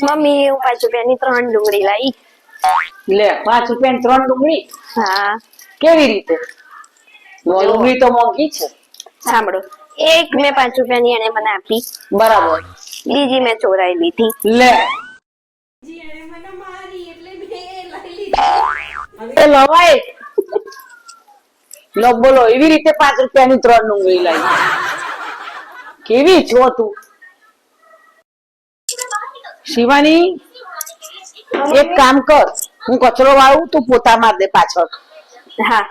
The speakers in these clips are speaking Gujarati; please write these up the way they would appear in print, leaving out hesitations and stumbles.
મમ્મી હું 5 રૂપિયાની 3 ડુંગળી લાવી. લે 5 રૂપિયા 3 ડુંગળી? હા. કેવી રીતે? ડુંગળી તો મોંઘી છે. સાંભળો, એક મેં 5 રૂપિયાની એને મને આપી, બરાબર. બીજી મેં ચોરાઈ લીધી. લે લવાય. લો બોલો, એવી રીતે 5 રૂપિયાની 3 ડુંગળી લાવી? કેવી છો તું શિવાની? એક કામ કર, હું કચરો વાળું, તું પોતા માર દે પાછળ. હા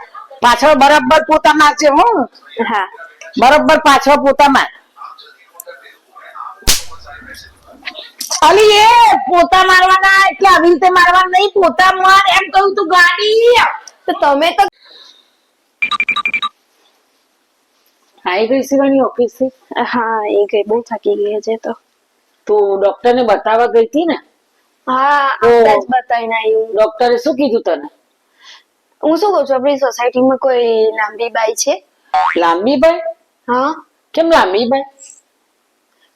પાછળ બરાબર પોતા મારજે. હું હા બરાબર પાછળ પોતા માર. અલી એ પોતા મારવાના એટલે આવી રીતે મારવાના નહીં, પોતા માર એમ કહું તું. ગાડી તો તમે તો આવી ગઈ શિવાની ઓફિસ થી? હા એ ગઈ, બહુ થાકી ગઈ છે તો ડોક્ટર ને બતાવવા ગઈ હતી ને? હા તો આપણે જ બતાવીને આવ્યું. ડોક્ટરે શું કીધું તને? હું શું કહું છું, આપણી સોસાયટીમાં કોઈ લાંબી બાઈ છે? લાંબી બાઈ? હા. કેમ લાંબી બાઈ?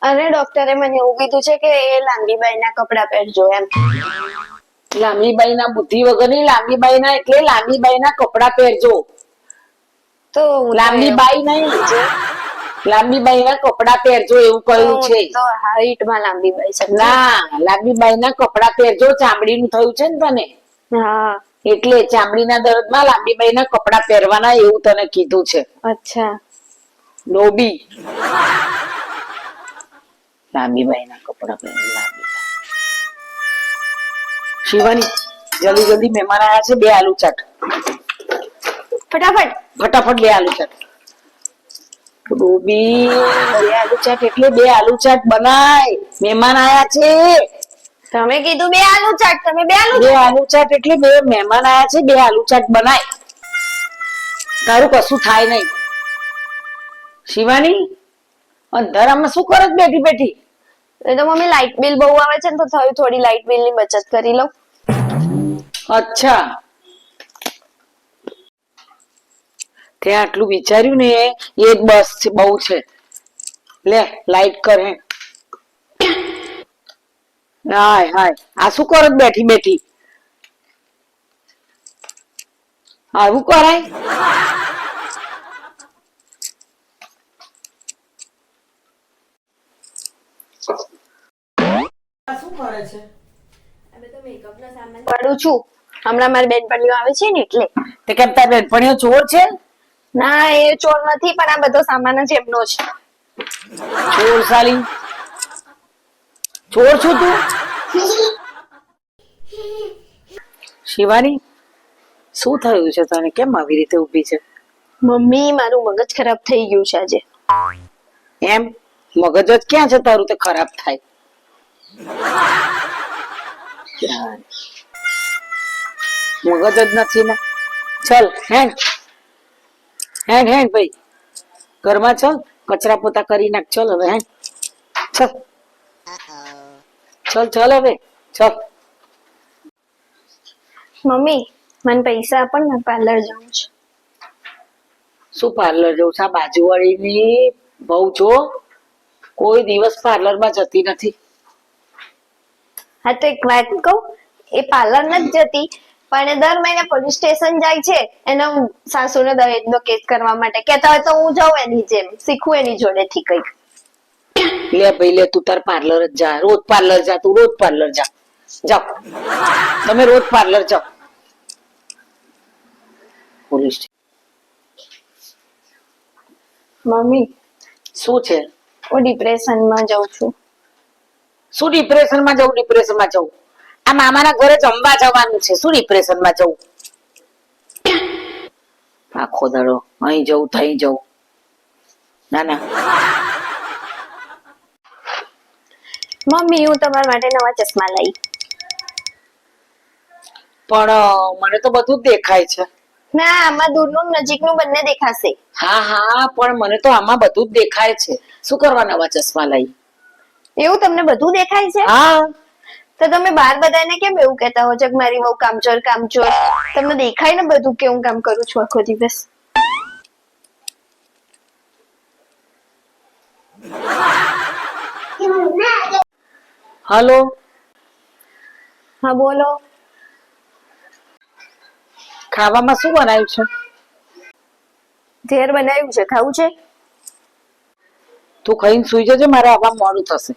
અને ડોક્ટરે મને એવું કીધું છે કે એ લાંબી બાઈ ના કપડા પહેરજો એમ. લાંબી બાઈ ના બુદ્ધિ વગરની લાંબી બાઈ ના એટલે લાંબી બાઈ ના કપડા પહેરજો. તો લાંબી બાઈ નહીં, લાંબી બાઈ ના કપડા પહેરજો એવું કહ્યું છે. તો હાઈટ માં લાંબી બાઈ છે. ના, લાંબી બાઈ ના કપડા પહેરજો. ચામડીનું થયું છે ને તને, હા એટલે ચામડીના દર્દમાં લાંબી બાઈ ના કપડા પહેરવાના એવું તને કીધું છે. અચ્છા. લોબી. લાંબી બાઈ ના કપડા પહેરવા. શિવાની, જલ્દી જલ્દી મહેમાન આયા છે, 2 આલુ ચાટ. ફટાફટ ફટાફટ 2 આલુ ચાટ. ડોબી, 2 આલુ ચાટ એટલે 2 આલુ ચાટ બનાય. મહેમાન આયા છે. તમે કીધું 2 આલુ ચાટ, તમે 2 આલુ 2 આલુ ચાટ એટલે 2 મહેમાન આયા છે, 2 આલુ ચાટ બનાય. તારું કશું થાય નહીં. શિવાની, અંધારામાં શું કરે બેઠી બેઠી? એ તો મમ્મી લાઇટ બિલ બહુ આવે છે ને, તો થયું થોડી લાઇટ બિલ ની બચત કરી લઉં. અચ્છા, તે આટલું વિચાર્યું ને એ જ બસ છે, બહુ છે. લે લાઈટ કર. હે હાય હાય, આ શું કરત બેઠી બેઠી? આવું કરાય? શું કરે છે? હવે તો મેકઅપ નો સામાન પાડું છું. હમણાં મારી બેનપણીઓ આવે છે ને એટલે. તે કેમ તાર બેનપણીઓ ચોર છે? ના એ ચોર નથી, પણ આ બધો સામાન જ એમનો છે. ચોર સાલી, ચોર છું તું? શિવાની, શું થયું છે તને? કેમ આવી રીતે ઊભી છે? મમ્મી મારું મગજ ખરાબ થઈ ગયું છે આજે. એમ? મગજ જ ક્યાં છે તારું તે ખરાબ થાય? મગજ જ નથી ને. ચલ હેન્ડ હેન્ડ હેન્ડ ભાઈ, ઘરમાં ચલ, કચરા પોતા કરી નાખ. ચલ હવે હેન્ડ, ચલ ચલ ચલ હવે ચલ. મમ્મી મને પૈસા આપો ને, પાર્લર જવું છે. શું પાર્લર જવું છે? આ બાજુવાળીની બહુ છો, કોઈ દિવસ પાર્લર માં જતી નથી. હા તો એક વાત કહું, એ પાર્લર નથી જતી, પણ એ દર મહિને પોલીસ સ્ટેશન જાય છે એના સાસુને દહેજનો કેસ કરવા માટે. કેતા હોય તો હું જાઉં એની જેમ, શીખું એની જોડેથી કંઈક. લે ભાઈ લે, તું તાર પાર્લર જ જા, રોજ પાર્લર જા, તું રોજ પાર્લર જા. જાઓ, તમે રોજ પાર્લર જાઓ. પોલીસ. મમ્મી શું છે? હું ડિપ્રેશનમાં જાઉં છું. શું ડિપ્રેશનમાં જવું? ડિપ્રેશનમાં જવું? આ મામાના ઘરે જમવા જવાનું છે, શું ડિપ્રેશનમાં જવું? આખો દાડો અહીં જવું થઈ જવું. ના ના. મમ્મી હું તમારા માટે નવા ચશ્મા લાવી. પણ મને તો બધું જ દેખાય છે. ના આમાં દૂરનું નજીકનું બંને દેખાશે. હા હા, પણ મને તો આમાં બધું જ દેખાય છે. શું કરવા નવા ચશ્મા લાવી? એવું તમને બધું દેખાય છે? હા. તો તમે બહાર બધાને કેમ એવું કહેતા હો છો કે મારી બહુ કામચોર કામચોર? તમને દેખાય ને બધું કે હું કામ કરું છું આખો દિવસ. હલો, હા બોલો. ખાવામાં શું બનાવ્યું છે? ઘેર બનાવ્યું છે, ખાવું છે? તું ખાઈને સુઈ જજે, મારે આવા મોડું થશે.